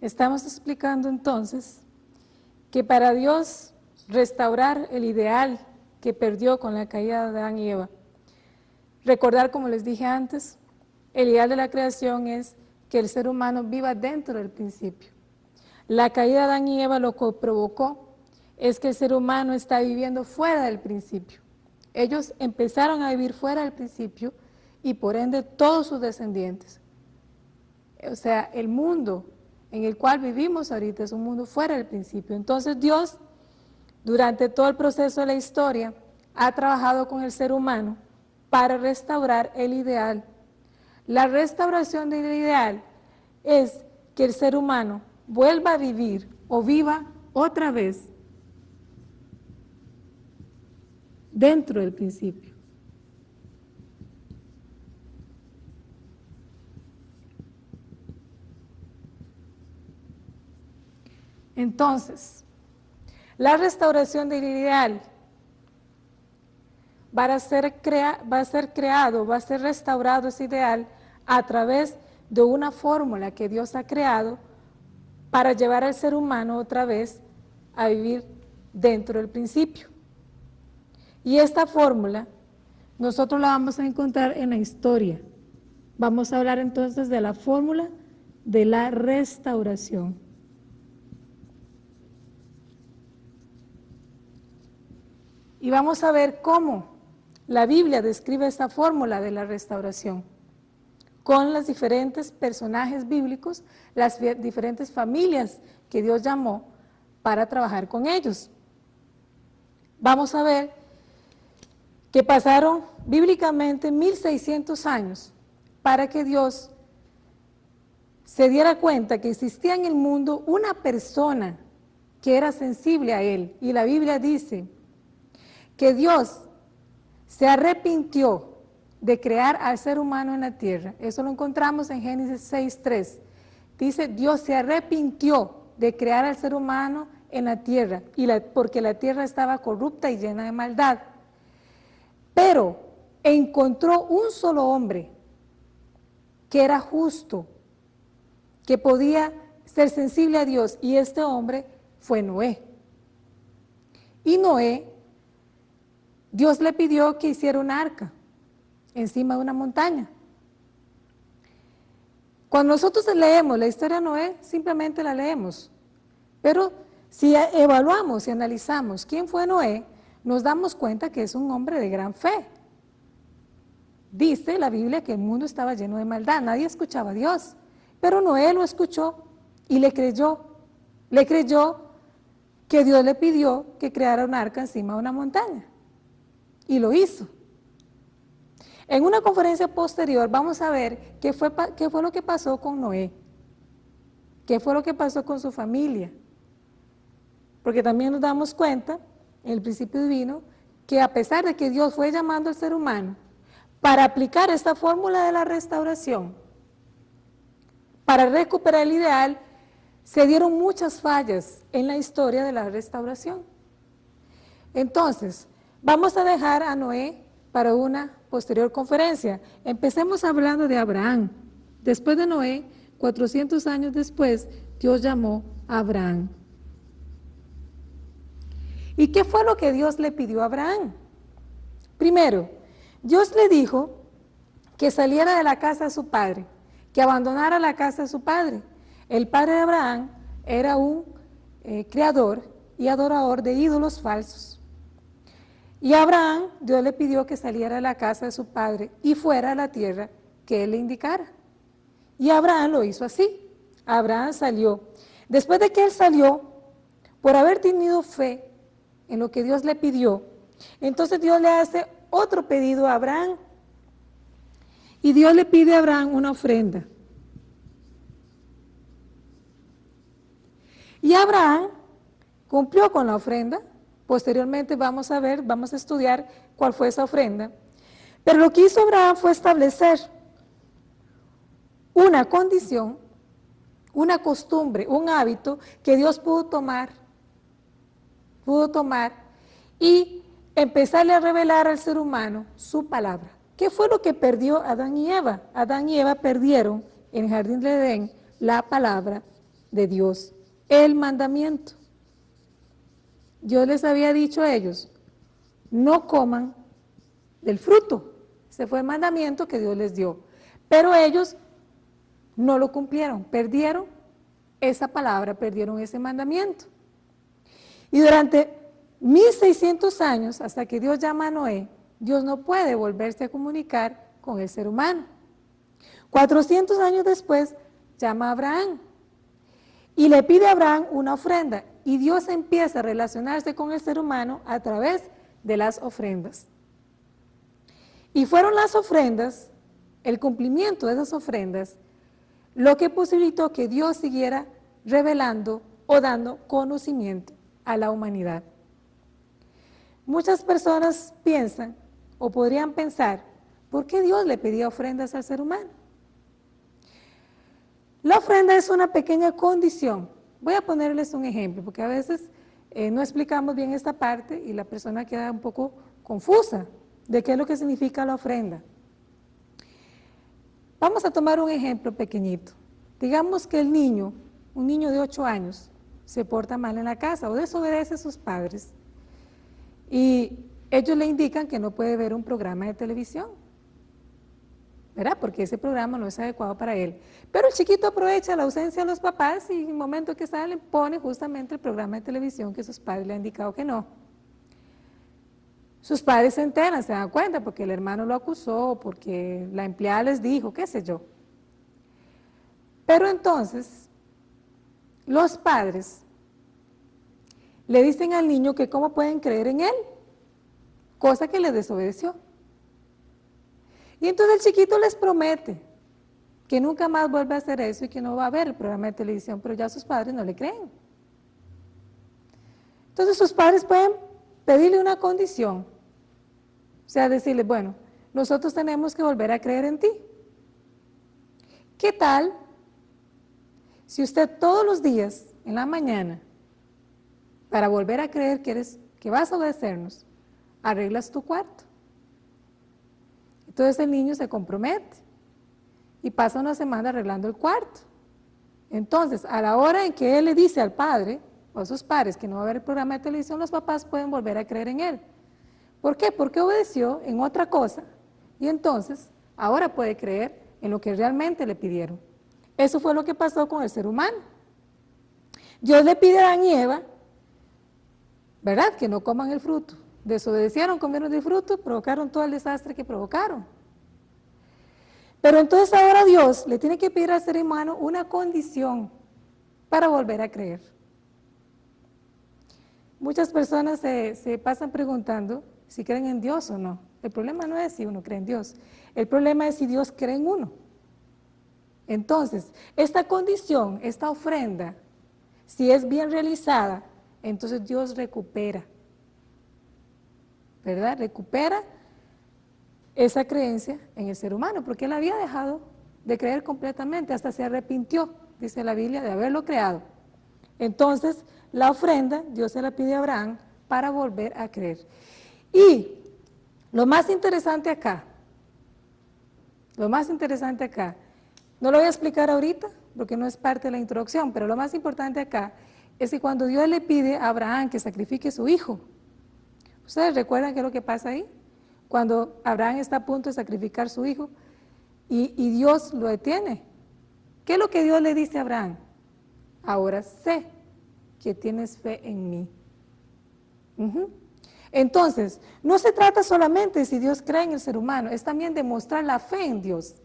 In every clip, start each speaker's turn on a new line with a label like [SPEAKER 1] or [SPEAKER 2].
[SPEAKER 1] Estamos explicando entonces que para Dios restaurar el ideal que perdió con la caída de Adán y Eva, recordar, como les dije antes, el ideal de la creación es que el ser humano viva dentro del principio. La caída de Adán y Eva lo que provocó es que el ser humano está viviendo fuera del principio. Ellos empezaron a vivir fuera del principio y por ende todos sus descendientes. O sea, el mundo en el cual vivimos ahorita es un mundo fuera del principio. Entonces Dios, durante todo el proceso de la historia, ha trabajado con el ser humano para restaurar el ideal. La restauración del ideal es que el ser humano vuelva a vivir o viva otra vez dentro del principio. Entonces, la restauración del ideal va a ser restaurado ese ideal a través de una fórmula que Dios ha creado para llevar al ser humano otra vez a vivir dentro del principio. Y esta fórmula nosotros la vamos a encontrar en la historia. Vamos a hablar entonces de la fórmula de la restauración. Y vamos a ver cómo la Biblia describe esta fórmula de la restauración con los diferentes personajes bíblicos, las diferentes familias que Dios llamó para trabajar con ellos. Vamos a ver que pasaron bíblicamente 1600 años para que Dios se diera cuenta que existía en el mundo una persona que era sensible a Él. Y la Biblia dice que Dios se arrepintió de crear al ser humano en la tierra. Eso lo encontramos en Génesis 6:3. Dice, Dios se arrepintió de crear al ser humano en la tierra, porque la tierra estaba corrupta y llena de maldad. Pero encontró un solo hombre que era justo, que podía ser sensible a Dios, y este hombre fue Noé. Y Noé, Dios le pidió que hiciera un arca encima de una montaña. Cuando nosotros leemos la historia de Noé, simplemente la leemos. Pero si evaluamos y analizamos quién fue Noé, nos damos cuenta que es un hombre de gran fe. Dice la Biblia que el mundo estaba lleno de maldad, nadie escuchaba a Dios. Pero Noé lo escuchó y le creyó. Le creyó que Dios le pidió que creara un arca encima de una montaña. Y lo hizo. En una conferencia posterior vamos a ver qué fue lo que pasó con Noé, qué fue lo que pasó con su familia, porque también nos damos cuenta, en el principio divino, que a pesar de que Dios fue llamando al ser humano para aplicar esta fórmula de la restauración, para recuperar el ideal, se dieron muchas fallas en la historia de la restauración. Entonces, vamos a dejar a Noé para una posterior conferencia. Empecemos hablando de Abraham. Después de Noé, 400 años después, Dios llamó a Abraham. ¿Y qué fue lo que Dios le pidió a Abraham? Primero, Dios le dijo que saliera de la casa de su padre, que abandonara la casa de su padre. El padre de Abraham era un creador y adorador de ídolos falsos. Y a Abraham, Dios le pidió que saliera de la casa de su padre y fuera a la tierra que él le indicara. Y Abraham lo hizo así. Abraham salió. Después de que él salió, por haber tenido fe en lo que Dios le pidió, entonces Dios le hace otro pedido a Abraham. Y Dios le pide a Abraham una ofrenda. Y Abraham cumplió con la ofrenda. Posteriormente vamos a estudiar cuál fue esa ofrenda. Pero lo que hizo Abraham fue establecer una condición, una costumbre, un hábito que Dios pudo tomar y empezarle a revelar al ser humano su palabra. ¿Qué fue lo que perdió Adán y Eva? Adán y Eva perdieron en el jardín de Edén la palabra de Dios, el mandamiento. Dios les había dicho a ellos, no coman del fruto. Ese fue el mandamiento que Dios les dio. Pero ellos no lo cumplieron, perdieron esa palabra, perdieron ese mandamiento. Y durante 1600 años, hasta que Dios llama a Noé, Dios no puede volverse a comunicar con el ser humano. 400 años después, llama a Abraham y le pide a Abraham una ofrenda. Y Dios empieza a relacionarse con el ser humano a través de las ofrendas. Y fueron las ofrendas, el cumplimiento de esas ofrendas, lo que posibilitó que Dios siguiera revelando o dando conocimiento a la humanidad. Muchas personas piensan o podrían pensar, ¿por qué Dios le pedía ofrendas al ser humano? La ofrenda es una pequeña condición. Voy a ponerles un ejemplo, porque a veces no explicamos bien esta parte y la persona queda un poco confusa de qué es lo que significa la ofrenda. Vamos a tomar un ejemplo pequeñito. Digamos que el niño, un niño de 8 años, se porta mal en la casa o desobedece a sus padres y ellos le indican que no puede ver un programa de televisión, ¿verdad? Porque ese programa no es adecuado para él. Pero el chiquito aprovecha la ausencia de los papás y en el momento que sale pone justamente el programa de televisión que sus padres le han indicado que no. Sus padres se enteran, se dan cuenta porque el hermano lo acusó, porque la empleada les dijo, qué sé yo. Pero entonces, los padres le dicen al niño que cómo pueden creer en él, cosa que le desobedeció. Y entonces el chiquito les promete que nunca más vuelve a hacer eso y que no va a ver el programa de televisión, pero ya sus padres no le creen. Entonces sus padres pueden pedirle una condición, o sea, decirle, bueno, nosotros tenemos que volver a creer en ti. ¿Qué tal si usted todos los días, en la mañana, para volver a creer que vas a obedecernos, arreglas tu cuarto? Entonces el niño se compromete y pasa una semana arreglando el cuarto. Entonces, a la hora en que él le dice al padre o a sus padres que no va a haber el programa de televisión, los papás pueden volver a creer en él. ¿Por qué? Porque obedeció en otra cosa y entonces ahora puede creer en lo que realmente le pidieron. Eso fue lo que pasó con el ser humano. Dios le pide a Adán y Eva, ¿verdad?, que no coman el fruto. Desobedecieron, comieron del fruto, provocaron todo el desastre que provocaron. Pero entonces ahora Dios le tiene que pedir al ser humano una condición para volver a creer. Muchas personas se pasan preguntando si creen en Dios o no. El problema no es si uno cree en Dios, el problema es si Dios cree en uno. Entonces, esta condición, esta ofrenda, si es bien realizada, entonces Dios recupera, ¿verdad? Recupera esa creencia en el ser humano, porque él había dejado de creer completamente, hasta se arrepintió, dice la Biblia, de haberlo creado. Entonces, la ofrenda, Dios se la pide a Abraham para volver a creer. Y lo más interesante acá, no lo voy a explicar ahorita, porque no es parte de la introducción, pero lo más importante acá es que cuando Dios le pide a Abraham que sacrifique a su hijo, ¿ustedes recuerdan qué es lo que pasa ahí? Cuando Abraham está a punto de sacrificar a su hijo y Dios lo detiene. ¿Qué es lo que Dios le dice a Abraham? Ahora sé que tienes fe en mí. Entonces, no se trata solamente de si Dios cree en el ser humano, es también demostrar la fe en Dios.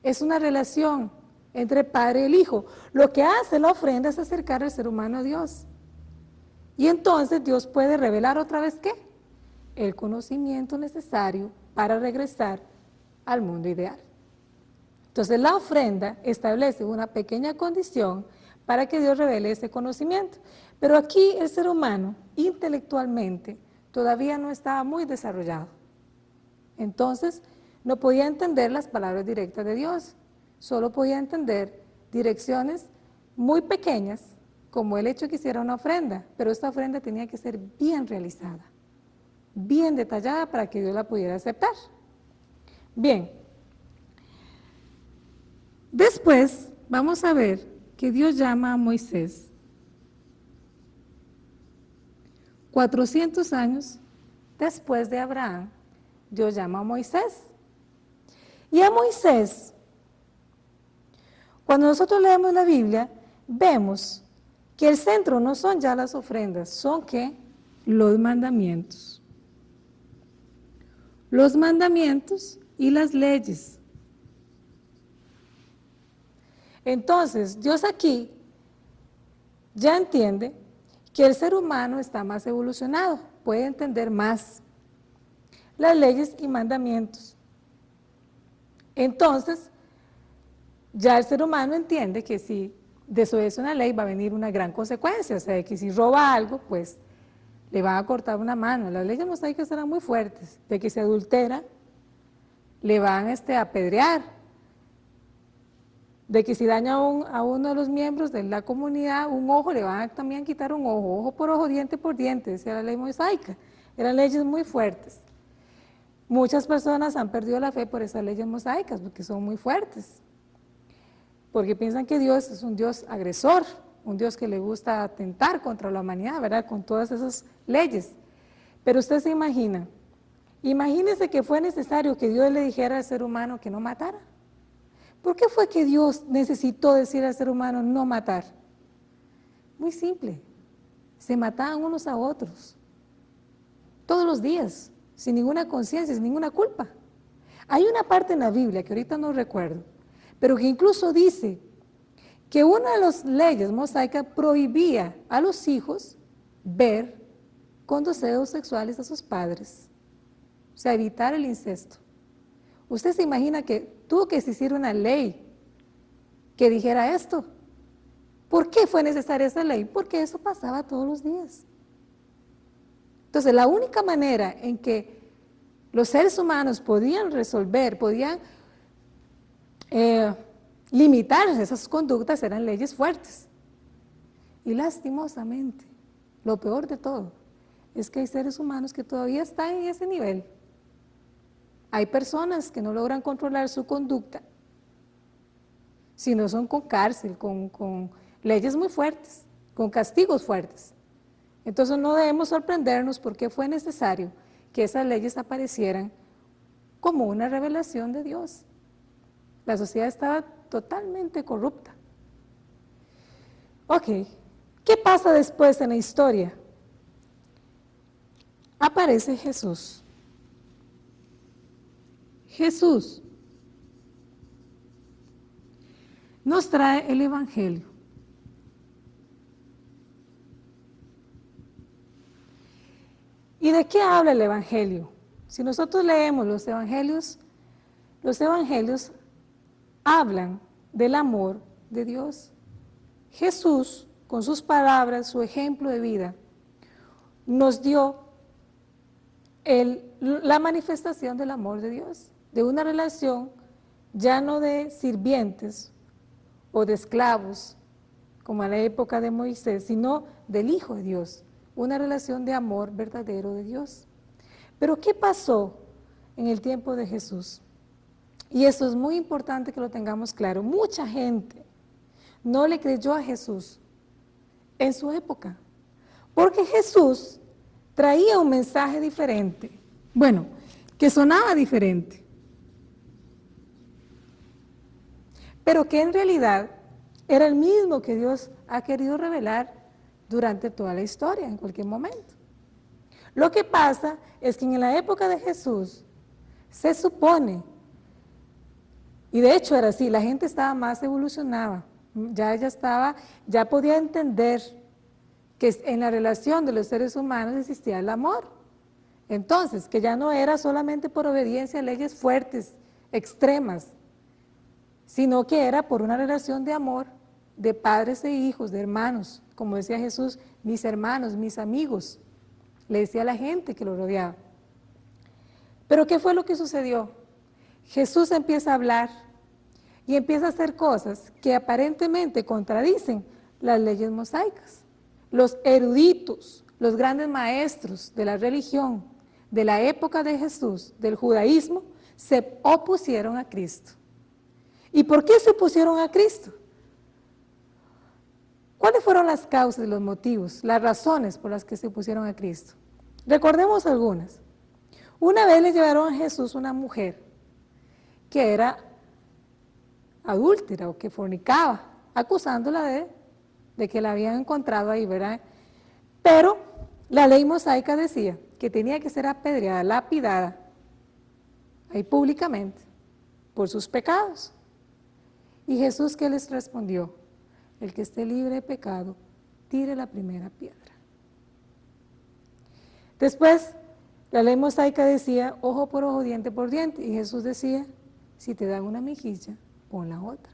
[SPEAKER 1] Es una relación entre padre y el hijo. Lo que hace la ofrenda es acercar al ser humano a Dios. Y entonces Dios puede revelar otra vez ¿qué? El conocimiento necesario para regresar al mundo ideal. Entonces la ofrenda establece una pequeña condición para que Dios revele ese conocimiento. Pero aquí el ser humano intelectualmente todavía no estaba muy desarrollado. Entonces no podía entender las palabras directas de Dios, solo podía entender direcciones muy pequeñas como el hecho de que hiciera una ofrenda, pero esta ofrenda tenía que ser bien realizada, bien detallada para que Dios la pudiera aceptar. Bien, después vamos a ver que Dios llama a Moisés 400 años después de Abraham. Dios llama a Moisés. Y a Moisés, cuando nosotros leemos la Biblia, vemos que el centro no son ya las ofrendas, son ¿qué? Los mandamientos. Los mandamientos y las leyes. Entonces, Dios aquí ya entiende que el ser humano está más evolucionado, puede entender más las leyes y mandamientos. Entonces, ya el ser humano entiende que si desobedece una ley va a venir una gran consecuencia, o sea, que si roba algo, pues le van a cortar una mano. Las leyes mosaicas eran muy fuertes, de que si adultera, le van a apedrear, de que si daña a uno de los miembros de la comunidad un ojo, le van a también quitar un ojo por ojo, diente por diente, esa era la ley mosaica, eran leyes muy fuertes. Muchas personas han perdido la fe por esas leyes mosaicas, porque son muy fuertes, porque piensan que Dios es un Dios agresor, un Dios que le gusta atentar contra la humanidad, ¿verdad?, con todas esas leyes. Pero usted se imagina, imagínese que fue necesario que Dios le dijera al ser humano que no matara. ¿Por qué fue que Dios necesitó decir al ser humano no matar? Muy simple, se mataban unos a otros, todos los días, sin ninguna conciencia, sin ninguna culpa. Hay una parte en la Biblia, que ahorita no recuerdo, pero que incluso dice que una de las leyes mosaicas prohibía a los hijos ver con deseos sexuales a sus padres, o sea, evitar el incesto. Usted se imagina que tuvo que existir una ley que dijera esto. ¿Por qué fue necesaria esa ley? Porque eso pasaba todos los días. Entonces, la única manera en que los seres humanos podían resolver, podían limitar esas conductas eran leyes fuertes. Y lastimosamente, lo peor de todo, es que hay seres humanos que todavía están en ese nivel. Hay personas que no logran controlar su conducta, sino son con cárcel, con leyes muy fuertes, con castigos fuertes. Entonces no debemos sorprendernos porque fue necesario que esas leyes aparecieran como una revelación de Dios. La sociedad estaba totalmente corrupta. Ok, ¿qué pasa después en la historia? Aparece Jesús. Jesús nos trae el Evangelio. ¿Y de qué habla el Evangelio? Si nosotros leemos los evangelios hablan del amor de Dios. Jesús, con sus palabras, su ejemplo de vida, nos dio la manifestación del amor de Dios, de una relación ya no de sirvientes o de esclavos, como en la época de Moisés, sino del Hijo de Dios, una relación de amor verdadero de Dios. Pero ¿qué pasó en el tiempo de Jesús? Y eso es muy importante que lo tengamos claro. Mucha gente no le creyó a Jesús en su época, porque Jesús traía un mensaje diferente, bueno, que sonaba diferente, pero que en realidad era el mismo que Dios ha querido revelar durante toda la historia, en cualquier momento. Lo que pasa es que en la época de Jesús se supone, y de hecho era así, la gente estaba más evolucionada, ya podía entender que en la relación de los seres humanos existía el amor. Entonces, que ya no era solamente por obediencia a leyes fuertes, extremas, sino que era por una relación de amor de padres e hijos, de hermanos, como decía Jesús, mis hermanos, mis amigos, le decía a la gente que lo rodeaba. Pero ¿qué fue lo que sucedió? Jesús empieza a hablar y empieza a hacer cosas que aparentemente contradicen las leyes mosaicas. Los eruditos, los grandes maestros de la religión de la época de Jesús, del judaísmo, se opusieron a Cristo. ¿Y por qué se opusieron a Cristo? ¿Cuáles fueron las causas, los motivos, las razones por las que se pusieron a Cristo? Recordemos algunas. Una vez le llevaron a Jesús una mujer que era adúltera o que fornicaba, acusándola de que la habían encontrado ahí, ¿verdad? Pero la ley mosaica decía que tenía que ser apedreada, lapidada, ahí públicamente, por sus pecados. ¿Y Jesús qué les respondió? El que esté libre de pecado, tire la primera piedra. Después, la ley mosaica decía ojo por ojo, diente por diente, y Jesús decía, si te dan una mejilla, pon la otra.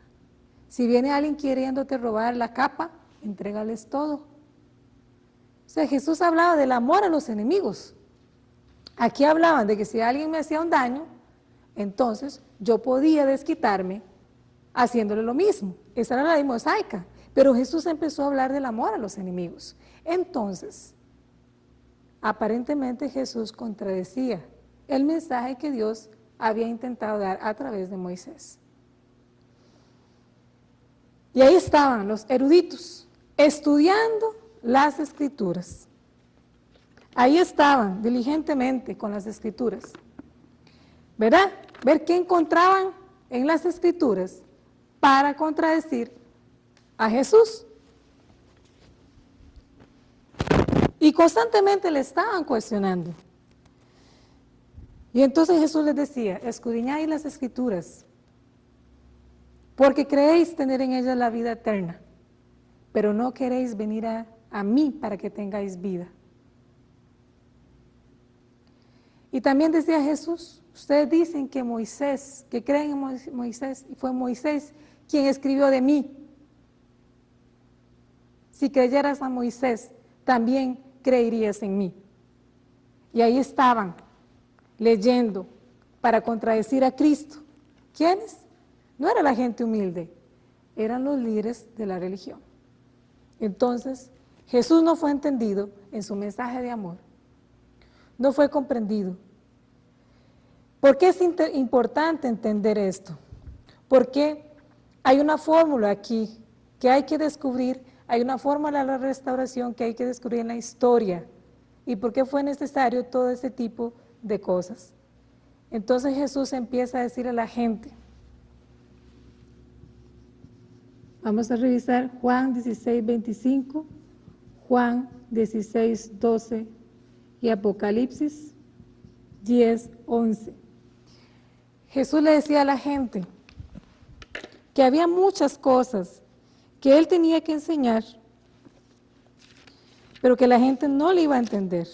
[SPEAKER 1] Si viene alguien queriéndote robar la capa, entrégales todo. O sea, Jesús hablaba del amor a los enemigos. Aquí hablaban de que si alguien me hacía un daño, entonces yo podía desquitarme haciéndole lo mismo. Esa era la ley mosaica. Pero Jesús empezó a hablar del amor a los enemigos. Entonces, aparentemente Jesús contradecía el mensaje que Dios había intentado dar a través de Moisés. Y ahí estaban los eruditos, estudiando las Escrituras. Ahí estaban diligentemente con las Escrituras. ¿Verdad? Ver qué encontraban en las Escrituras para contradecir a Jesús. Y constantemente le estaban cuestionando. Y entonces Jesús les decía, escudriñad las Escrituras, porque creéis tener en ellas la vida eterna, pero no queréis venir a mí para que tengáis vida. Y también decía Jesús, ustedes dicen que Moisés, que creen en Moisés, y fue Moisés quien escribió de mí. Si creyeras a Moisés, también creerías en mí. Y ahí estaban, leyendo, para contradecir a Cristo. ¿Quiénes? No era la gente humilde, eran los líderes de la religión. Entonces, Jesús no fue entendido en su mensaje de amor. No fue comprendido. ¿Por qué es importante entender esto? Porque hay una fórmula aquí que hay que descubrir, hay una fórmula de la restauración que hay que descubrir en la historia. ¿Y por qué fue necesario todo ese tipo de cosas? Entonces Jesús empieza a decir a la gente, vamos a revisar Juan 16, 25, Juan 16, 12 y Apocalipsis 10, 11. Jesús le decía a la gente que había muchas cosas que él tenía que enseñar, pero que la gente no le iba a entender,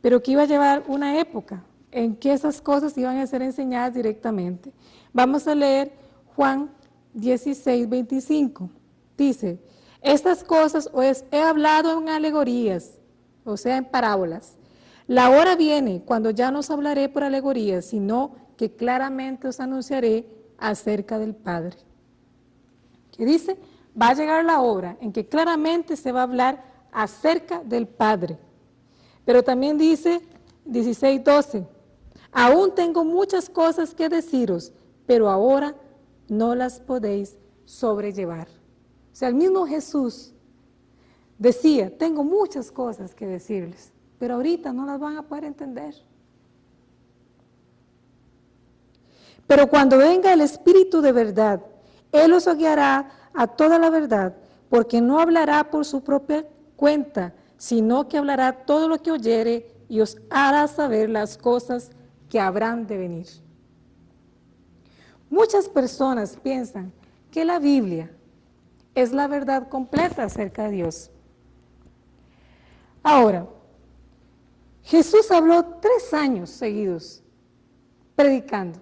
[SPEAKER 1] pero que iba a llevar una época en que esas cosas iban a ser enseñadas directamente. Vamos a leer Juan 16, 25. Dice, estas cosas os he hablado en alegorías, o sea, en parábolas. La hora viene cuando ya no os hablaré por alegorías, sino que claramente os anunciaré acerca del Padre. ¿Qué dice? Va a llegar la hora en que claramente se va a hablar acerca del Padre. Pero también dice 16, 12, aún tengo muchas cosas que deciros, pero ahora no las podéis sobrellevar. O sea, el mismo Jesús decía, tengo muchas cosas que decirles, pero ahorita no las van a poder entender. Pero cuando venga el Espíritu de verdad, Él os guiará a toda la verdad, porque no hablará por su propia cuenta, sino que hablará todo lo que oyere y os hará saber las cosas que habrán de venir. Muchas personas piensan que la Biblia es la verdad completa acerca de Dios. Ahora, Jesús habló 3 años seguidos predicando.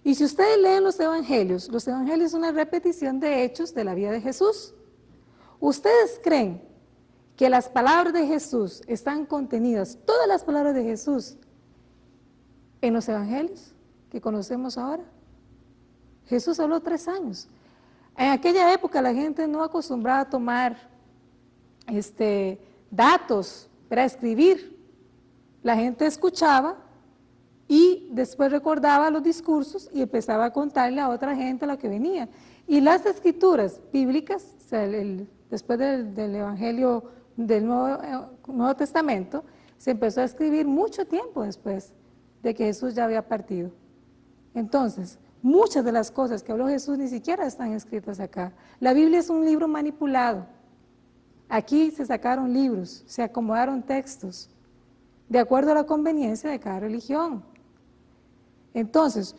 [SPEAKER 1] Y si ustedes leen los evangelios son una repetición de hechos de la vida de Jesús. ¿Ustedes creen que las palabras de Jesús están contenidas, todas las palabras de Jesús, en los evangelios que conocemos ahora? Jesús habló 3 años. En aquella época la gente no acostumbraba a tomar datos para escribir. La gente escuchaba y después recordaba los discursos y empezaba a contarle a otra gente lo que venía. Y las escrituras bíblicas, o sea, después del Evangelio del Nuevo Testamento, se empezó a escribir mucho tiempo después de que Jesús ya había partido. Entonces, muchas de las cosas que habló Jesús ni siquiera están escritas acá. La Biblia es un libro manipulado. Aquí se sacaron libros, se acomodaron textos, de acuerdo a la conveniencia de cada religión. Entonces,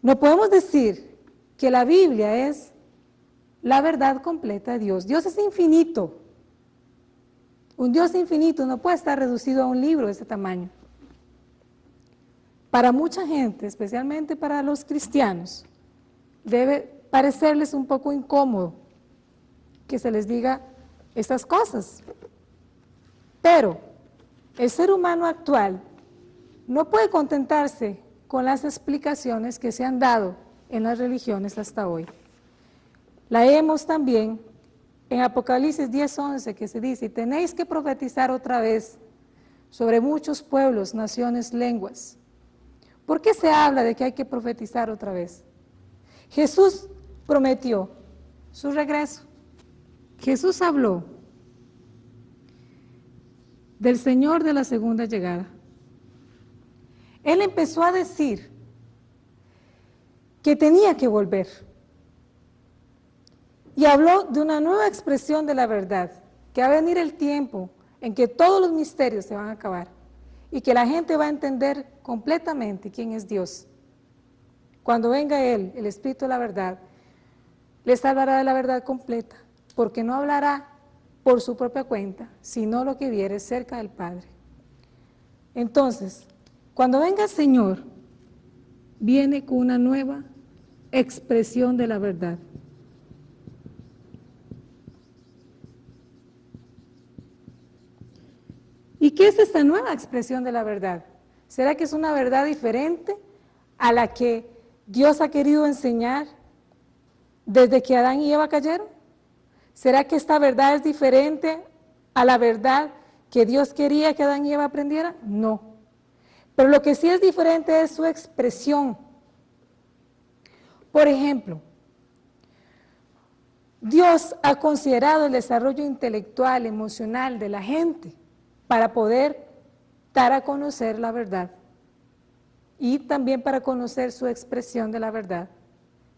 [SPEAKER 1] no podemos decir que la Biblia es la verdad completa de Dios. Dios es infinito. Un Dios infinito no puede estar reducido a un libro de ese tamaño. Para mucha gente, especialmente para los cristianos, debe parecerles un poco incómodo que se les diga estas cosas. Pero el ser humano actual no puede contentarse con las explicaciones que se han dado en las religiones hasta hoy. Leemos también en Apocalipsis 10:11 que se dice: tenéis que profetizar otra vez sobre muchos pueblos, naciones, lenguas. ¿Por qué se habla de que hay que profetizar otra vez? Jesús prometió su regreso. Jesús habló del Señor de la segunda llegada. Él empezó a decir que tenía que volver. Y habló de una nueva expresión de la verdad, que va a venir el tiempo en que todos los misterios se van a acabar y que la gente va a entender completamente quién es Dios. Cuando venga Él, el Espíritu de la verdad, les hablará de la verdad completa, porque no hablará por su propia cuenta, sino lo que viere cerca del Padre. Entonces, cuando venga el Señor, viene con una nueva expresión de la verdad. ¿Y qué es esta nueva expresión de la verdad? ¿Será que es una verdad diferente a la que Dios ha querido enseñar desde que Adán y Eva cayeron? ¿Será que esta verdad es diferente a la verdad que Dios quería que Adán y Eva aprendieran? No. Pero lo que sí es diferente es su expresión. Por ejemplo, Dios ha considerado el desarrollo intelectual, emocional de la gente para poder dar a conocer la verdad y también para conocer su expresión de la verdad.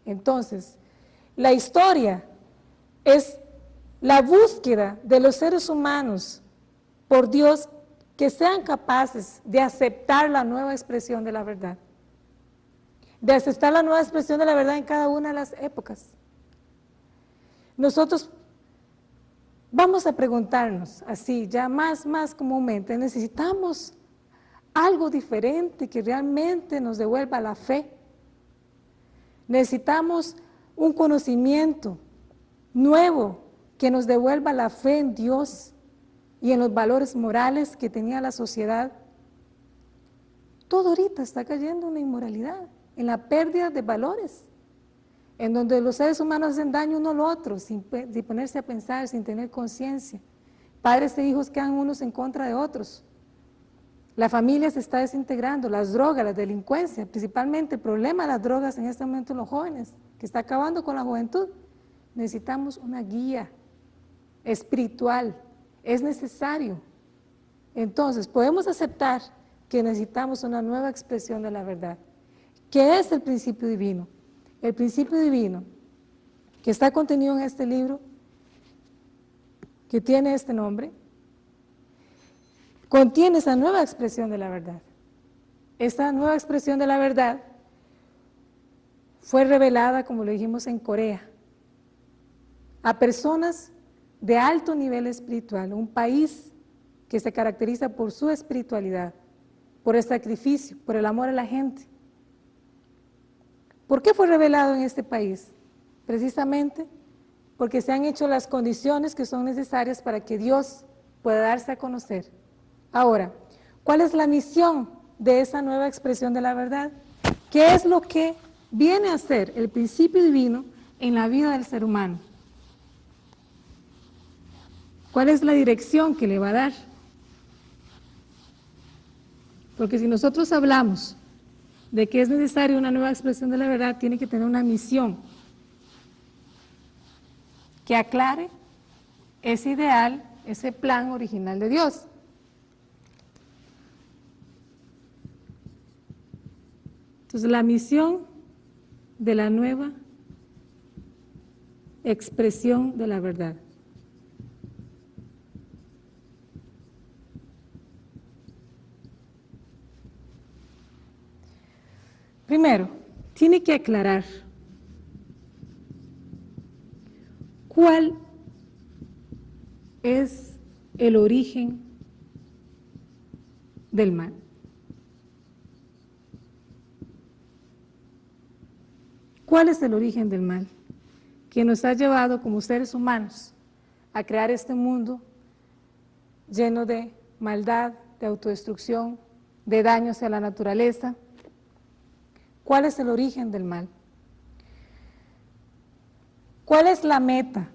[SPEAKER 1] Entonces, la historia es la búsqueda de los seres humanos por Dios que sean capaces de aceptar la nueva expresión de la verdad, de aceptar la nueva expresión de la verdad en cada una de las épocas. Nosotros vamos a preguntarnos así, ya más comúnmente, necesitamos algo diferente que realmente nos devuelva la fe. Necesitamos un conocimiento nuevo que nos devuelva la fe en Dios y en los valores morales que tenía la sociedad. Todo ahorita está cayendo en la inmoralidad, en la pérdida de valores, en donde los seres humanos hacen daño uno al otro, sin ponerse a pensar, sin tener conciencia. Padres e hijos quedan unos en contra de otros. La familia se está desintegrando, las drogas, la delincuencia, principalmente el problema de las drogas en este momento en los jóvenes, que está acabando con la juventud. Necesitamos una guía espiritual, es necesario. Entonces, podemos aceptar que necesitamos una nueva expresión de la verdad. ¿Qué es el principio divino? El principio divino que está contenido en este libro, que tiene este nombre, contiene esa nueva expresión de la verdad. Esta nueva expresión de la verdad fue revelada, como lo dijimos, en Corea, a personas de alto nivel espiritual, un país que se caracteriza por su espiritualidad, por el sacrificio, por el amor a la gente. ¿Por qué fue revelado en este país? Precisamente porque se han hecho las condiciones que son necesarias para que Dios pueda darse a conocer. Ahora, ¿cuál es la misión de esa nueva expresión de la verdad? ¿Qué es lo que viene a ser el principio divino en la vida del ser humano? ¿Cuál es la dirección que le va a dar? Porque si nosotros hablamos de que es necesaria una nueva expresión de la verdad, tiene que tener una misión. que aclare ese ideal, ese plan original de Dios. Entonces, la misión de la nueva expresión de la verdad. Primero, tiene que aclarar cuál es el origen del mal. ¿Cuál es el origen del mal que nos ha llevado como seres humanos a crear este mundo lleno de maldad, de autodestrucción, de daño hacia la naturaleza? ¿Cuál es el origen del mal? ¿Cuál es la meta?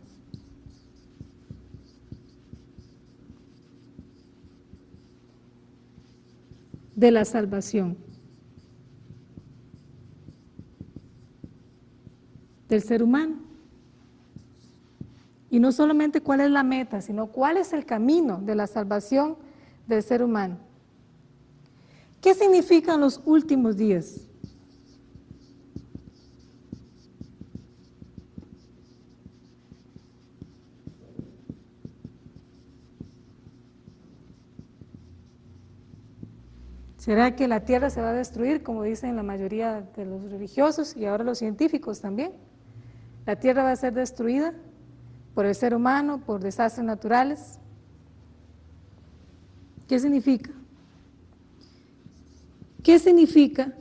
[SPEAKER 1] De la salvación del ser humano. Y no solamente cuál es la meta, sino cuál es el camino de la salvación del ser humano. ¿Qué significan los últimos días? ¿Será que la tierra se va a destruir, como dicen la mayoría de los religiosos y ahora los científicos también? La tierra va a ser destruida por el ser humano, por desastres naturales. ¿Qué significa? ¿Qué significa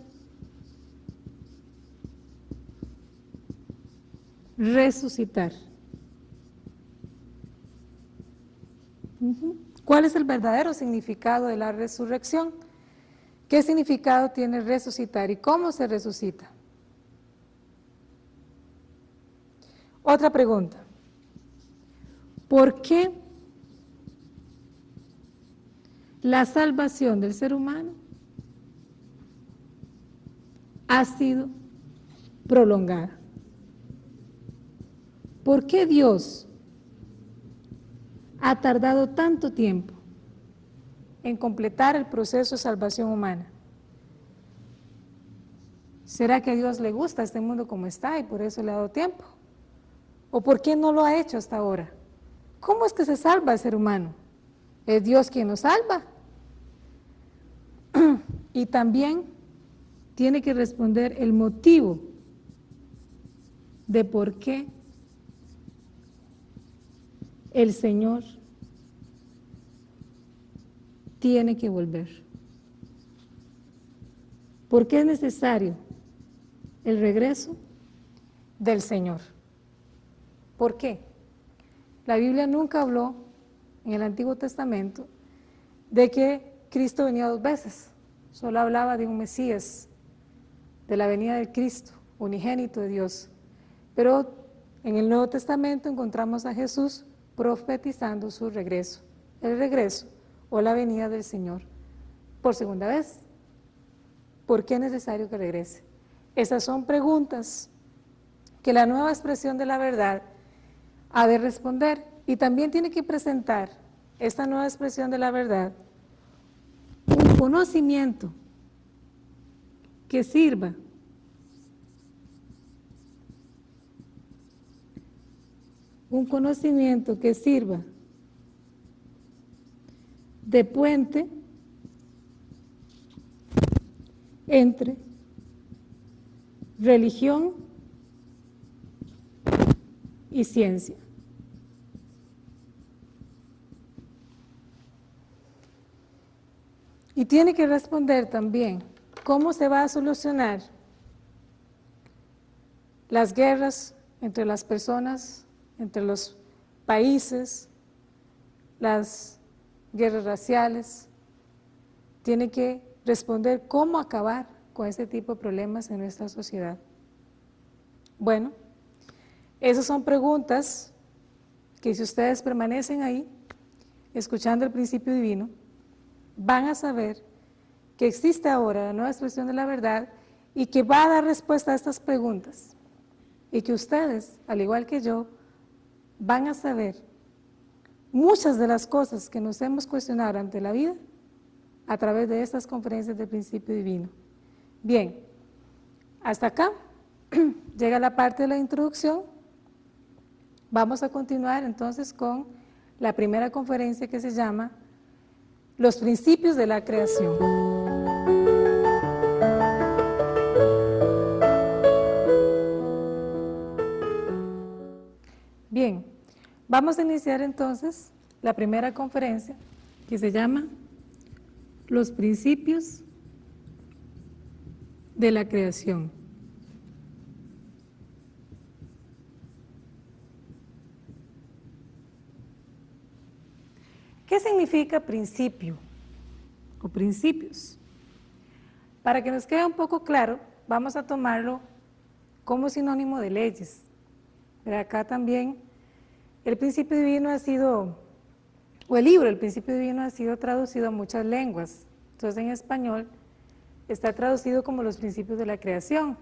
[SPEAKER 1] resucitar? ¿Cuál es el verdadero significado de la resurrección? ¿Qué significado tiene resucitar y cómo se resucita? Otra pregunta. ¿Por qué la salvación del ser humano ha sido prolongada? ¿Por qué Dios ha tardado tanto tiempo en completar el proceso de salvación humana? ¿Será que a Dios le gusta este mundo como está y por eso le ha dado tiempo? ¿O por qué no lo ha hecho hasta ahora? ¿Cómo es que se salva el ser humano? ¿Es Dios quien nos salva? Y también tiene que responder el motivo de por qué el Señor tiene que volver. ¿Por qué es necesario el regreso del Señor? ¿Por qué? La Biblia nunca habló en el Antiguo Testamento de que Cristo venía 2 veces, solo hablaba de un Mesías, de la venida de Cristo, unigénito de Dios. Pero en el Nuevo Testamento encontramos a Jesús profetizando su regreso, el regreso o la venida del Señor por segunda vez. ¿Por qué es necesario que regrese? Esas son preguntas que la nueva expresión de la verdad ha de responder, y también tiene que presentar esta nueva expresión de la verdad un conocimiento que sirva de puente entre religión y ciencia. Y tiene que responder también cómo se va a solucionar las guerras entre las personas, entre los países, las guerras raciales. Tiene que responder cómo acabar con este tipo de problemas en nuestra sociedad. Bueno, esas son preguntas que si ustedes permanecen ahí, escuchando el principio divino, van a saber que existe ahora la nueva expresión de la verdad y que va a dar respuesta a estas preguntas. Y que ustedes, al igual que yo, van a saber muchas de las cosas que nos hemos cuestionado ante la vida a través de estas conferencias del principio divino. Bien, hasta acá llega la parte de la introducción. Vamos a continuar entonces con la primera conferencia que se llama Los principios de la creación. Bien, vamos a iniciar entonces la primera conferencia que se llama Los principios de la creación. ¿Qué significa principio o principios? Para que nos quede un poco claro, vamos a tomarlo como sinónimo de leyes. Pero acá también el principio divino ha sido, o el libro, el principio divino ha sido traducido a muchas lenguas. Entonces en español está traducido como los principios de la creación,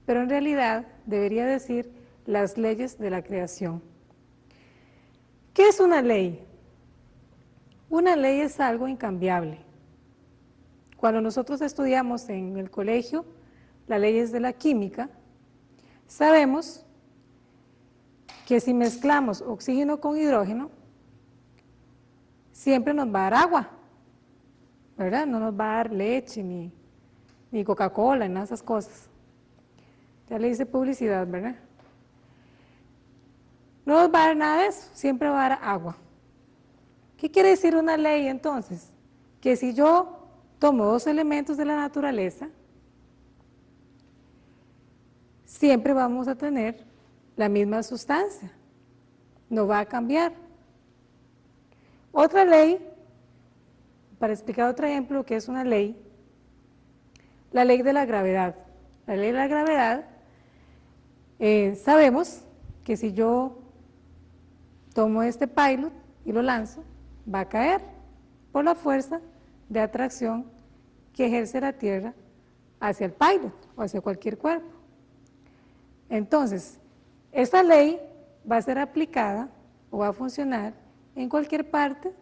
[SPEAKER 1] pero en realidad debería decir las leyes de la creación. ¿Qué es una ley? Una ley es algo incambiable. Cuando nosotros estudiamos en el colegio las leyes de la química, sabemos que si mezclamos oxígeno con hidrógeno, siempre nos va a dar agua, ¿verdad? No nos va a dar leche, ni Coca-Cola, ni nada de esas cosas. Ya le hice publicidad, ¿verdad? No nos va a dar nada de eso, siempre va a dar agua. ¿Qué quiere decir una ley entonces? Que si yo tomo dos elementos de la naturaleza, siempre vamos a tener la misma sustancia, no va a cambiar. Otra ley, para explicar otro ejemplo, que es una ley, la ley de la gravedad. La ley de la gravedad, sabemos que si yo tomo este pilot y lo lanzo, va a caer por la fuerza de atracción que ejerce la Tierra hacia el pilot o hacia cualquier cuerpo. Entonces, esta ley va a ser aplicada o va a funcionar en cualquier parte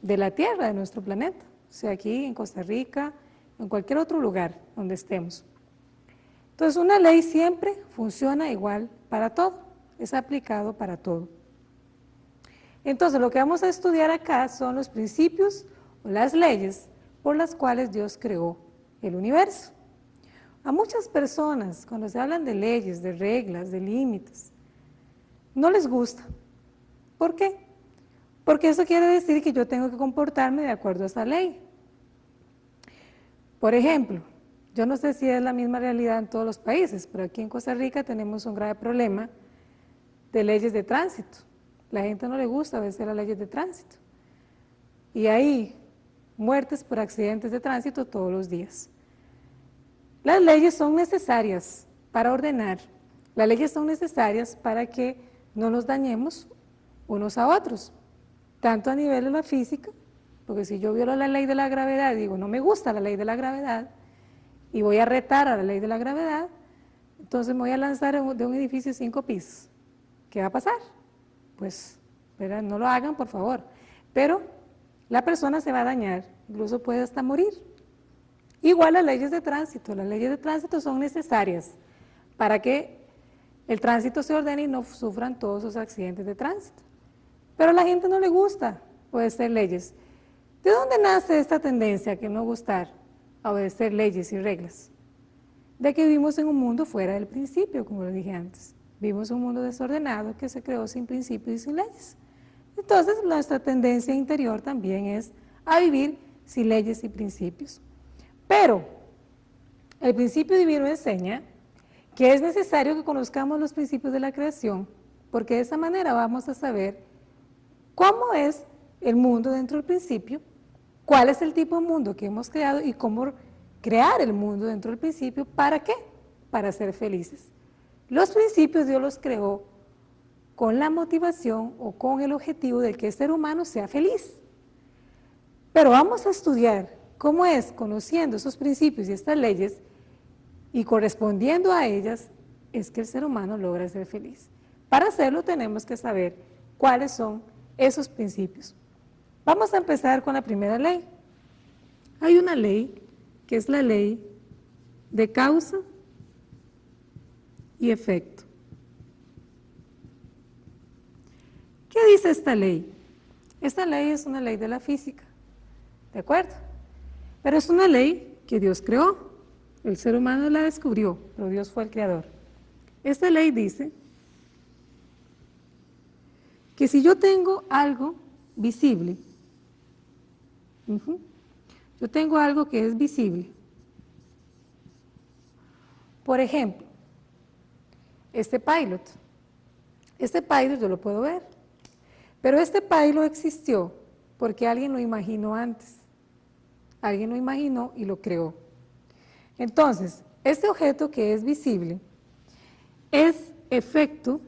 [SPEAKER 1] de la Tierra, de nuestro planeta, o sea, aquí en Costa Rica, en cualquier otro lugar donde estemos. Entonces, una ley siempre funciona igual para todo, es aplicado para todo. Entonces, lo que vamos a estudiar acá son los principios o las leyes por las cuales Dios creó el universo. A muchas personas, cuando se hablan de leyes, de reglas, de límites, no les gusta. ¿Por qué? Porque eso quiere decir que yo tengo que comportarme de acuerdo a esa ley. Por ejemplo, yo no sé si es la misma realidad en todos los países, pero aquí en Costa Rica tenemos un grave problema de leyes de tránsito. La gente no le gusta obedecer las leyes de tránsito. Y hay muertes por accidentes de tránsito todos los días. Las leyes son necesarias para ordenar. Las leyes son necesarias para que no nos dañemos unos a otros, tanto a nivel de la física, porque si yo violo la ley de la gravedad y digo, no me gusta la ley de la gravedad, y voy a retar a la ley de la gravedad, entonces me voy a lanzar de un edificio de 5 pisos. ¿Qué va a pasar? Pues, ¿verdad? No lo hagan, por favor. Pero la persona se va a dañar, incluso puede hasta morir. Igual las leyes de tránsito son necesarias para que el tránsito se ordene y no sufran todos esos accidentes de tránsito. Pero a la gente no le gusta obedecer leyes. ¿De dónde nace esta tendencia a que no gustar a obedecer leyes y reglas? De que vivimos en un mundo fuera del principio, como lo dije antes. Vivimos un mundo desordenado que se creó sin principios y sin leyes. Entonces, nuestra tendencia interior también es a vivir sin leyes y principios. Pero el principio divino enseña que es necesario que conozcamos los principios de la creación, porque de esa manera vamos a saber cómo es el mundo dentro del principio, cuál es el tipo de mundo que hemos creado y cómo crear el mundo dentro del principio. ¿Para qué? Para ser felices. Los principios Dios los creó con la motivación o con el objetivo de que el ser humano sea feliz. Pero vamos a estudiar cómo es, conociendo esos principios y estas leyes y correspondiendo a ellas, es que el ser humano logra ser feliz. Para hacerlo tenemos que saber cuáles son esos principios. Vamos a empezar con la primera ley. Hay una ley que es la ley de causa y efecto. ¿Qué dice esta ley? Esta ley es una ley de la física, ¿de acuerdo? Pero es una ley que Dios creó. El ser humano la descubrió, pero Dios fue el creador. Esta ley dice que si yo tengo algo visible, yo tengo algo que es visible. Por ejemplo, este pilot yo lo puedo ver, pero este pilot existió porque alguien lo imaginó antes, alguien lo imaginó y lo creó. Entonces, este objeto que es visible es efecto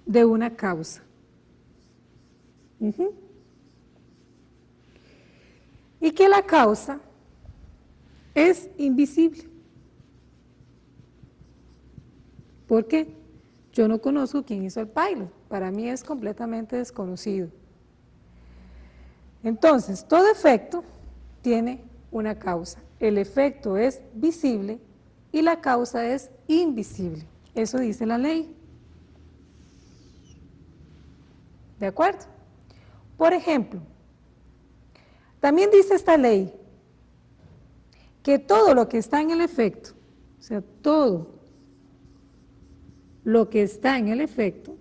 [SPEAKER 1] de una causa. Y que la causa es invisible. ¿Por qué? Yo no conozco quién hizo el pilot, para mí es completamente desconocido. Entonces, todo efecto tiene una causa. El efecto es visible y la causa es invisible. Eso dice la ley. ¿De acuerdo? Por ejemplo, también dice esta ley que todo lo que está en el efecto, o sea, todo lo que está en el efecto,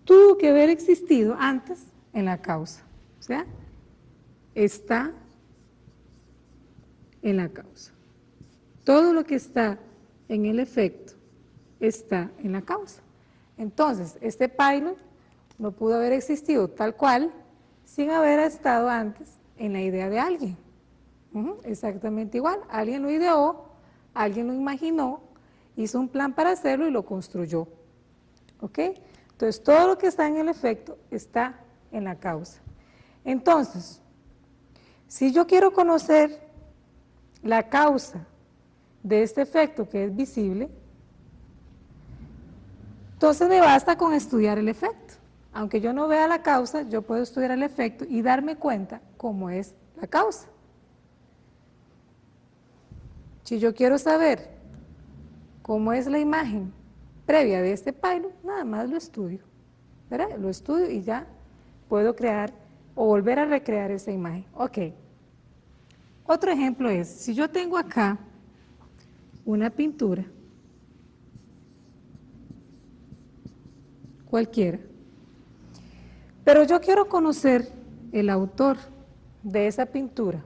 [SPEAKER 1] tuvo que haber existido antes en la causa, o sea, está en la causa. Todo lo que está en el efecto está en la causa. Entonces, este pilot no pudo haber existido tal cual sin haber estado antes en la idea de alguien. Exactamente igual, alguien lo ideó, alguien lo imaginó, hizo un plan para hacerlo y lo construyó. ¿Ok? Entonces, todo lo que está en el efecto está en la causa. Entonces, si yo quiero conocer la causa de este efecto que es visible, entonces me basta con estudiar el efecto. Aunque yo no vea la causa, yo puedo estudiar el efecto y darme cuenta cómo es la causa. Si yo quiero saber cómo es la imagen previa de este pilot, nada más lo estudio, ¿verdad? Lo estudio y ya puedo crear o volver a recrear esa imagen. Ok. Otro ejemplo es, si yo tengo acá una pintura, cualquiera, pero yo quiero conocer el autor de esa pintura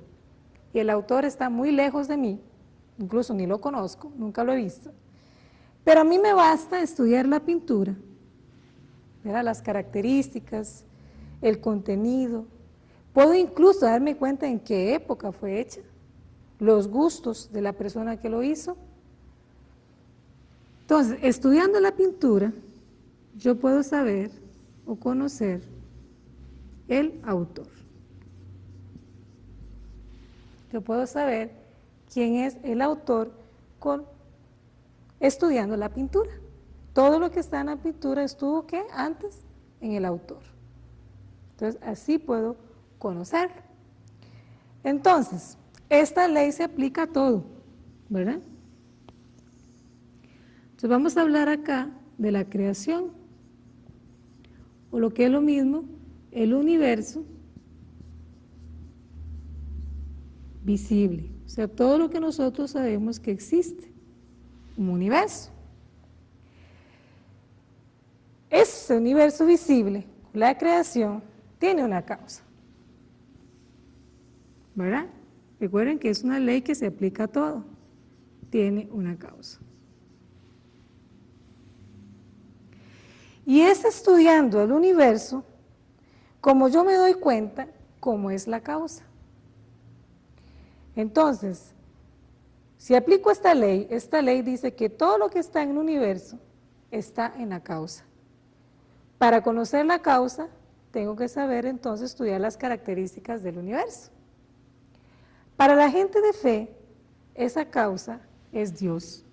[SPEAKER 1] y el autor está muy lejos de mí, incluso ni lo conozco, nunca lo he visto, pero a mí me basta estudiar la pintura, ¿verdad? Las características, el contenido, puedo incluso darme cuenta en qué época fue hecha, los gustos de la persona que lo hizo. Entonces, estudiando la pintura, yo puedo saber o conocer el autor. Yo puedo saber quién es el autor estudiando la pintura. Todo lo que está en la pintura estuvo, ¿qué? Antes en el autor. Entonces, así puedo conocerlo. Entonces, esta ley se aplica a todo, ¿verdad? Entonces, vamos a hablar acá de la creación, o lo que es lo mismo, el universo visible, o sea, todo lo que nosotros sabemos que existe, un universo. Ese universo visible, la creación, tiene una causa, ¿verdad? Recuerden que es una ley que se aplica a todo, tiene una causa. Y es estudiando el universo como yo me doy cuenta cómo es la causa. Entonces, si aplico esta ley dice que todo lo que está en el universo está en la causa. Para conocer la causa, tengo que saber entonces estudiar las características del universo. Para la gente de fe, esa causa es Dios.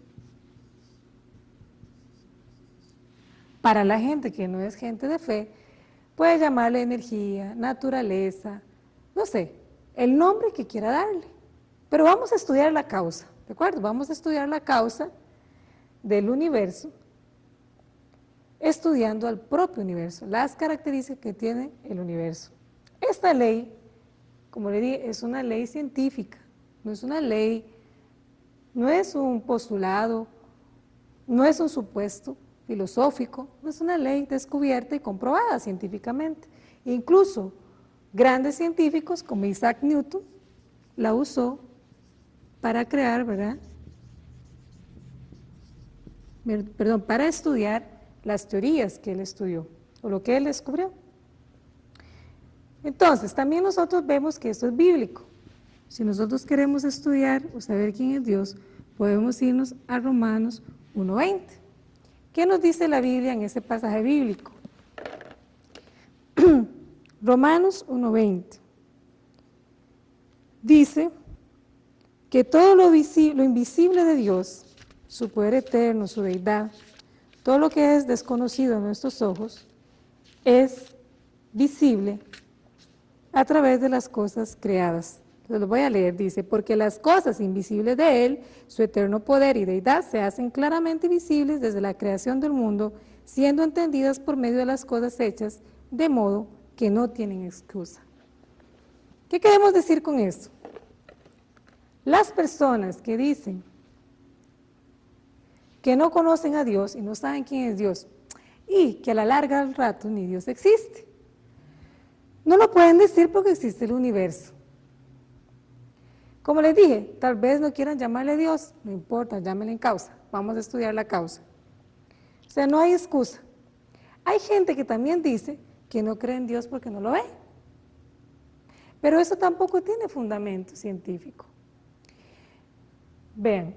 [SPEAKER 1] Para la gente que no es gente de fe, puede llamarle energía, naturaleza, no sé, el nombre que quiera darle. Pero vamos a estudiar la causa, ¿de acuerdo? Vamos a estudiar la causa del universo, estudiando al propio universo, las características que tiene el universo. Esta ley, como le dije, es una ley científica, no es una ley, no es un postulado, no es un supuesto filosófico, no es una ley descubierta y comprobada científicamente. Incluso grandes científicos como Isaac Newton la usó para crear, ¿verdad? Perdón, para estudiar las teorías que él estudió o lo que él descubrió. Entonces, también nosotros vemos que esto es bíblico. Si nosotros queremos estudiar o saber quién es Dios, podemos irnos a Romanos 1:20. ¿Qué nos dice la Biblia en ese pasaje bíblico? Romanos 1:20 dice que todo lo invisible de Dios, su poder eterno, su deidad, todo lo que es desconocido a nuestros ojos, es visible a través de las cosas creadas. Entonces lo voy a leer, dice, porque las cosas invisibles de Él, su eterno poder y deidad, se hacen claramente visibles desde la creación del mundo, siendo entendidas por medio de las cosas hechas, de modo que no tienen excusa. ¿Qué queremos decir con esto? Las personas que dicen que no conocen a Dios y no saben quién es Dios, y que a la larga al rato ni Dios existe, no lo pueden decir porque existe el universo. Como les dije, tal vez no quieran llamarle Dios, no importa, llámenle en causa, vamos a estudiar la causa. O sea, no hay excusa. Hay gente que también dice que no cree en Dios porque no lo ve, pero eso tampoco tiene fundamento científico. Vean,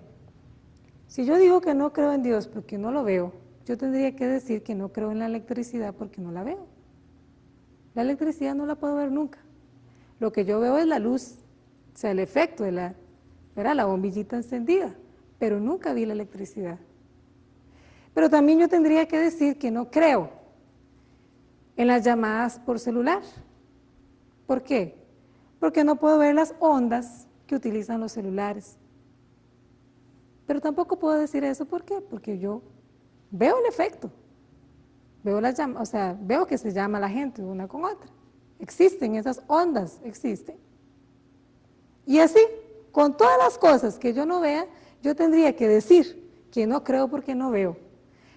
[SPEAKER 1] si yo digo que no creo en Dios porque no lo veo, yo tendría que decir que no creo en la electricidad porque no la veo. La electricidad no la puedo ver nunca. Lo que yo veo es la luz, o sea, el efecto de la bombillita encendida, pero nunca vi la electricidad. Pero también yo tendría que decir que no creo en las llamadas por celular. ¿Por qué? Porque no puedo ver las ondas que utilizan los celulares. Pero tampoco puedo decir eso, ¿por qué? Porque yo veo el efecto, veo las llamadas, o sea, veo que se llama la gente una con otra. Existen esas ondas, existen. Y así, con todas las cosas que yo no vea, yo tendría que decir que no creo porque no veo.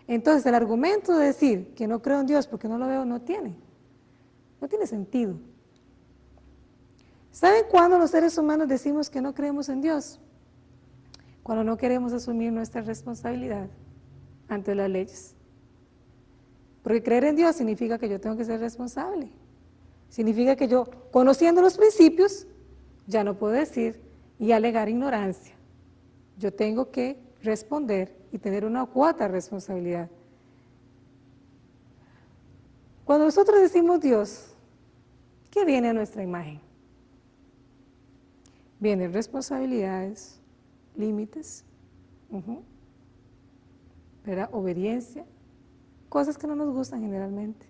[SPEAKER 1] Entonces, el argumento de decir que no creo en Dios porque no lo veo no tiene sentido. ¿Saben cuándo los seres humanos decimos que no creemos en Dios? Cuando no queremos asumir nuestra responsabilidad ante las leyes. Porque creer en Dios significa que yo tengo que ser responsable. Significa que yo, conociendo los principios, ya no puedo decir y alegar ignorancia. Yo tengo que responder y tener una cuota de responsabilidad. Cuando nosotros decimos Dios, ¿qué viene a nuestra imagen? Vienen responsabilidades, límites, ¿verdad? Obediencia, cosas que no nos gustan generalmente.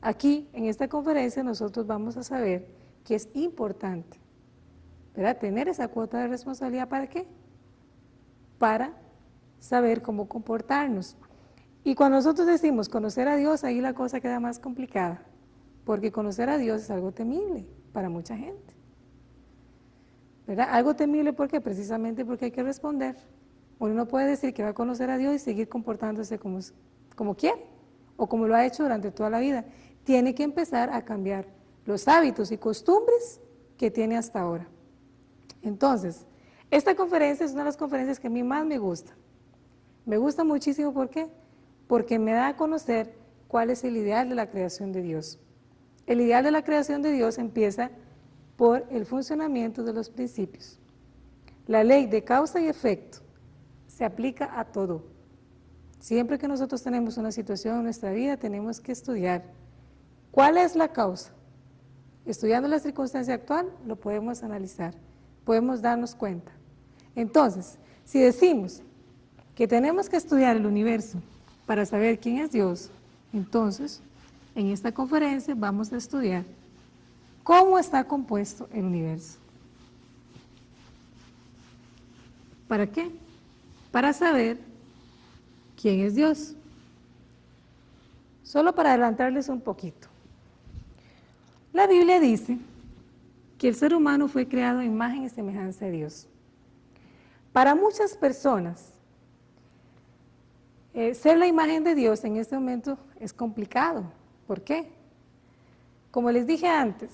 [SPEAKER 1] Aquí, en esta conferencia, nosotros vamos a saber que es importante, ¿verdad? Tener esa cuota de responsabilidad, ¿para qué? Para saber cómo comportarnos. Y cuando nosotros decimos conocer a Dios, ahí la cosa queda más complicada, porque conocer a Dios es algo temible para mucha gente. ¿Verdad? Algo temible, ¿por qué? Precisamente porque hay que responder. Uno no puede decir que va a conocer a Dios y seguir comportándose como quiere, o como lo ha hecho durante toda la vida. Tiene que empezar a cambiar los hábitos y costumbres que tiene hasta ahora. Entonces, esta conferencia es una de las conferencias que a mí más me gusta. Me gusta muchísimo, ¿por qué? Porque me da a conocer cuál es el ideal de la creación de Dios. El ideal de la creación de Dios empieza por el funcionamiento de los principios. La ley de causa y efecto se aplica a todo. Siempre que nosotros tenemos una situación en nuestra vida, tenemos que estudiar ¿Cuál es la causa? Estudiando la circunstancia actual, lo podemos analizar, podemos darnos cuenta. Entonces, si decimos que tenemos que estudiar el universo para saber quién es Dios, entonces, en esta conferencia vamos a estudiar cómo está compuesto el universo. ¿Para qué? Para saber quién es Dios. Solo para adelantarles un poquito. La Biblia dice que el ser humano fue creado a imagen y semejanza de Dios. Para muchas personas, ser la imagen de Dios en este momento es complicado. ¿Por qué? Como les dije antes,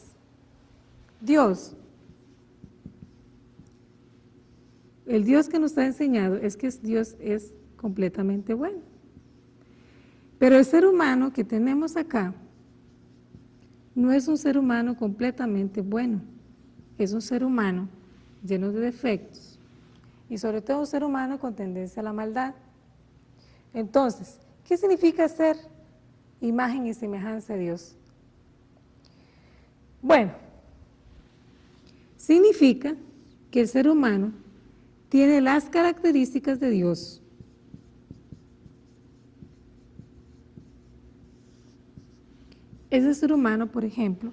[SPEAKER 1] el Dios que nos ha enseñado es que Dios es completamente bueno. Pero el ser humano que tenemos acá no es un ser humano completamente bueno, es un ser humano lleno de defectos y sobre todo un ser humano con tendencia a la maldad. Entonces, ¿qué significa ser imagen y semejanza de Dios? Bueno, significa que el ser humano tiene las características de Dios. Es el ser humano, por ejemplo,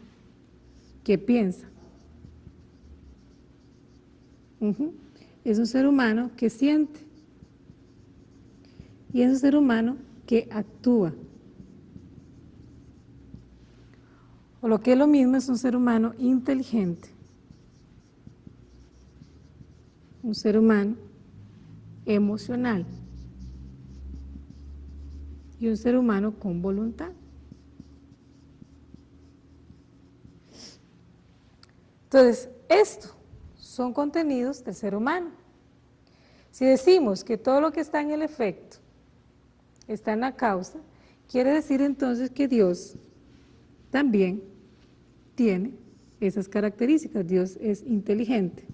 [SPEAKER 1] que piensa. Es un ser humano que siente. Y es un ser humano que actúa. O lo que es lo mismo, es un ser humano inteligente. Un ser humano emocional. Y un ser humano con voluntad. Entonces, estos son contenidos del ser humano. Si decimos que todo lo que está en el efecto está en la causa, quiere decir entonces que Dios también tiene esas características. Dios es inteligente.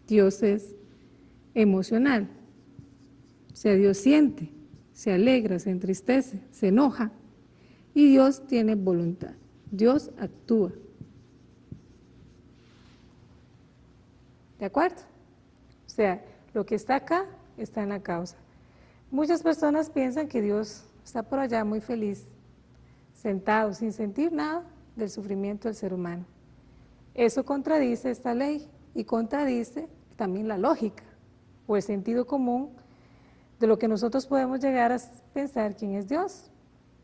[SPEAKER 1] Dios es emocional. O sea, Dios siente, se alegra, se entristece, se enoja. Y Dios tiene voluntad, Dios actúa. ¿De acuerdo? O sea, lo que está acá está en la causa. Muchas personas piensan que Dios está por allá muy feliz, sentado, sin sentir nada del sufrimiento del ser humano. Eso contradice esta ley y contradice también la lógica o el sentido común de lo que nosotros podemos llegar a pensar quién es Dios.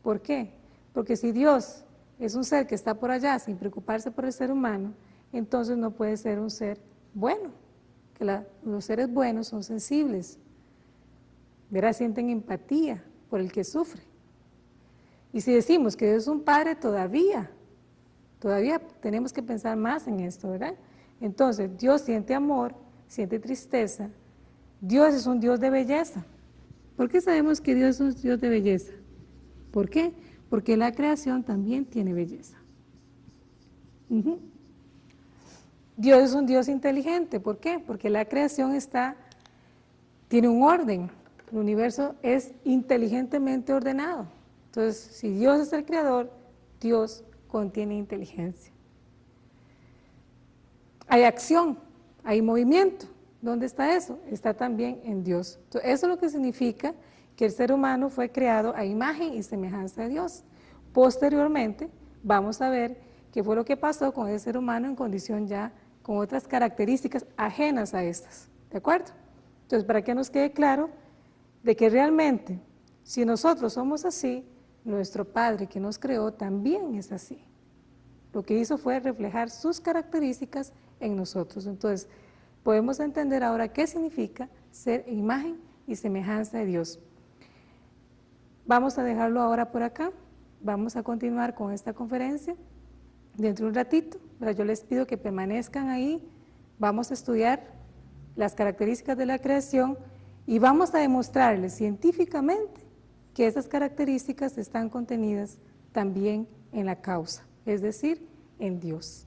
[SPEAKER 1] ¿Por qué? Porque si Dios es un ser que está por allá sin preocuparse por el ser humano, entonces no puede ser un ser bueno, que los seres buenos son sensibles, ¿verdad? Sienten empatía por el que sufre. Y si decimos que Dios es un Padre, todavía tenemos que pensar más en esto, ¿verdad? Entonces, Dios siente amor, siente tristeza, Dios es un Dios de belleza. ¿Por qué sabemos que Dios es un Dios de belleza? ¿Por qué? Porque la creación también tiene belleza. Dios es un Dios inteligente. ¿Por qué? Porque la creación tiene un orden. El universo es inteligentemente ordenado. Entonces, si Dios es el creador, Dios contiene inteligencia. Hay acción, hay movimiento. ¿Dónde está eso? Está también en Dios. Entonces, eso es lo que significa que el ser humano fue creado a imagen y semejanza de Dios. Posteriormente, vamos a ver qué fue lo que pasó con el ser humano en condición ya con otras características ajenas a estas. ¿De acuerdo? Entonces, para que nos quede claro de que realmente, si nosotros somos así, nuestro Padre que nos creó también es así. Lo que hizo fue reflejar sus características en nosotros. Entonces, podemos entender ahora qué significa ser imagen y semejanza de Dios. Vamos a dejarlo ahora por acá. Vamos a continuar con esta conferencia dentro de un ratito, pero yo les pido que permanezcan ahí. Vamos a estudiar las características de la creación y vamos a demostrarles científicamente que esas características están contenidas también en la causa, es decir, en Dios.